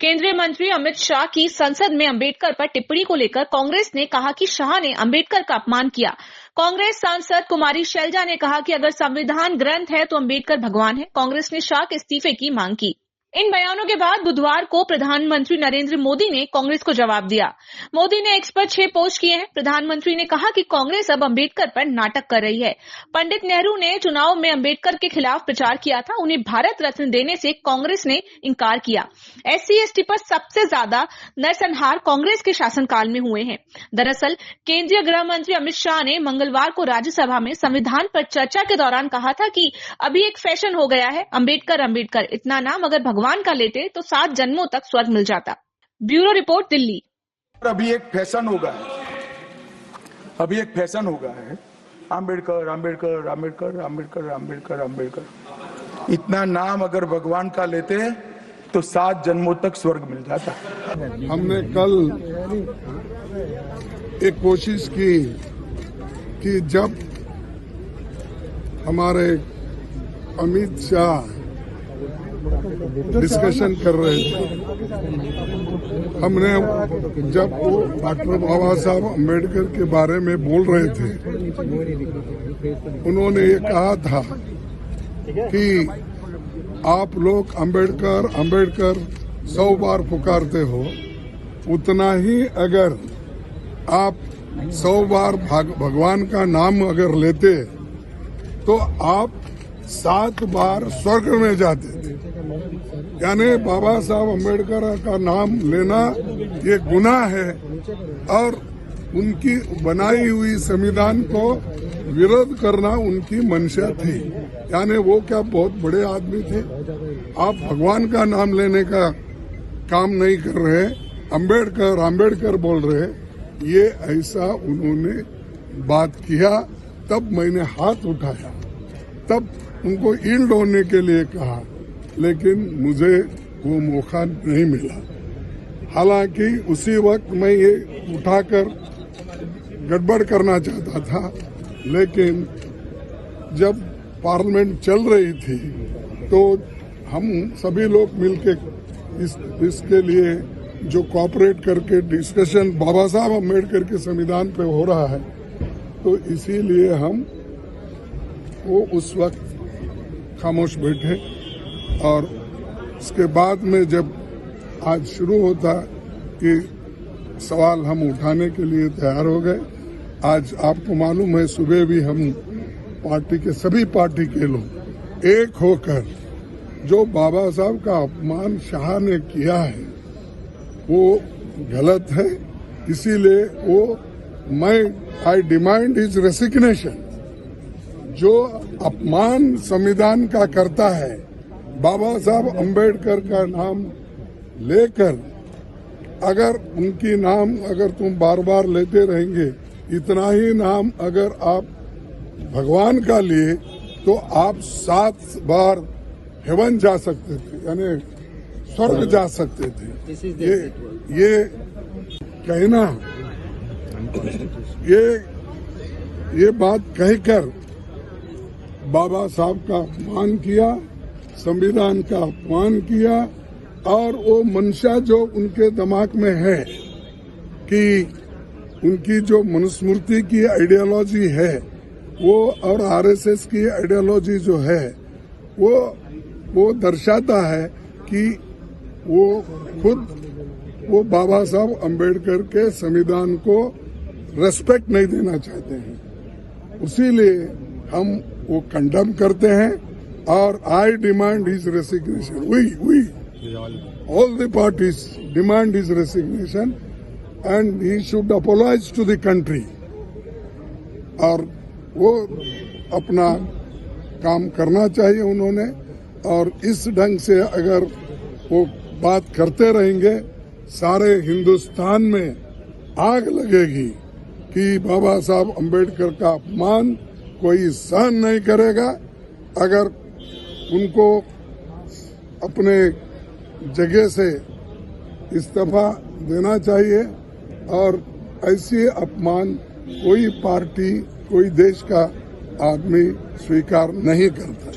केंद्रीय मंत्री अमित शाह की संसद में अंबेडकर पर टिप्पणी को लेकर कांग्रेस ने कहा कि शाह ने अंबेडकर का अपमान किया। कांग्रेस सांसद कुमारी शैलजा ने कहा कि अगर संविधान ग्रंथ है तो अंबेडकर भगवान है। कांग्रेस ने शाह के इस्तीफे की मांग की। इन बयानों के बाद बुधवार को प्रधानमंत्री नरेंद्र मोदी ने कांग्रेस को जवाब दिया। मोदी ने एक्स पर 6 पोस्ट किए हैं। प्रधानमंत्री ने कहा कि कांग्रेस अब अंबेडकर पर नाटक कर रही है। पंडित नेहरू ने चुनाव में अंबेडकर के खिलाफ प्रचार किया था। उन्हें भारत रत्न देने से कांग्रेस ने इंकार किया। SC/ST पर सबसे ज्यादा नरसंहार कांग्रेस के शासनकाल में हुए हैं। दरअसल केंद्रीय गृह मंत्री अमित शाह ने मंगलवार को राज्यसभा में संविधान पर चर्चा के दौरान कहा था कि अभी एक फैशन हो गया है, अंबेडकर इतना नाम अगर भगवान का लेते तो 7 जन्मों तक स्वर्ग मिल जाता। Bureau report, Delhi. अभी एक फैशन होगा है, अंबेडकर। इतना नाम अगर भगवान का लेते तो 7 जन्मों तक स्वर्ग मिल जाता। हमने कल एक कोशिश की कि जब हमारे अमित शाह डिस्कशन कर रहे थे, हमने जब वो डॉक्टर बाबा साहब अम्बेडकर के बारे में बोल रहे थे, उन्होंने ये कहा था कि आप लोग अंबेडकर 100 बार पुकारते हो, उतना ही अगर आप 100 बार भगवान का नाम अगर लेते तो आप 7 बार स्वर्ग में जाते थे। यानी बाबा साहब अम्बेडकर का नाम लेना ये गुनाह है और उनकी बनाई हुई संविधान को विरोध करना उनकी मंशा थी। यानी वो क्या बहुत बड़े आदमी थे? आप भगवान का नाम लेने का काम नहीं कर रहे, अंबेडकर बोल रहे, ये ऐसा उन्होंने बात किया। तब मैंने हाथ उठाया, तब उनको ईल्ड होने के लिए कहा, लेकिन मुझे वो मौका नहीं मिला। हालांकि उसी वक्त मैं ये उठाकर गड़बड़ करना चाहता था, लेकिन जब पार्लियामेंट चल रही थी तो हम सभी लोग मिलकर इसके लिए जो कोऑपरेट करके डिस्कशन बाबा साहब अम्बेडकर के संविधान पे हो रहा है, तो इसीलिए हम वो उस वक्त खामोश बैठे। और इसके बाद में जब आज शुरू होता कि सवाल हम उठाने के लिए तैयार हो गए। आज आपको मालूम है, सुबह भी हम पार्टी के सभी पार्टी के लोग एक होकर जो बाबा साहब का अपमान शाह ने किया है वो गलत है, इसीलिए आई डिमांड हिज रेसिग्नेशन। जो अपमान संविधान का करता है, बाबा साहब अम्बेडकर का नाम लेकर अगर उनकी नाम अगर तुम बार बार लेते रहेंगे, इतना ही नाम अगर आप भगवान का लिए तो आप 7 बार हेवन जा सकते थे, यानी स्वर्ग जा सकते थे। ये कहना, ये बात कहकर बाबा साहब का अपमान किया, संविधान का अपमान किया, और वो मंशा जो उनके दिमाग में है कि उनकी जो मनुस्मृति की आइडियोलॉजी है वो और RSS की आइडियोलॉजी जो है वो दर्शाता है कि वो खुद वो बाबा साहब अम्बेडकर के संविधान को रेस्पेक्ट नहीं देना चाहते हैं। इसीलिए हम वो कंडेम करते हैं और आई demand his resignation. We all the parties demand his resignation and he should apologize to the country। और वो अपना काम करना चाहिए उन्होंने, और इस ढंग से अगर वो बात करते रहेंगे सारे हिंदुस्तान में आग लगेगी कि बाबा साहब अम्बेडकर का अपमान कोई सहन नहीं करेगा। अगर उनको अपने जगह से इस्तीफा देना चाहिए, और ऐसे अपमान कोई पार्टी कोई देश का आदमी स्वीकार नहीं करता।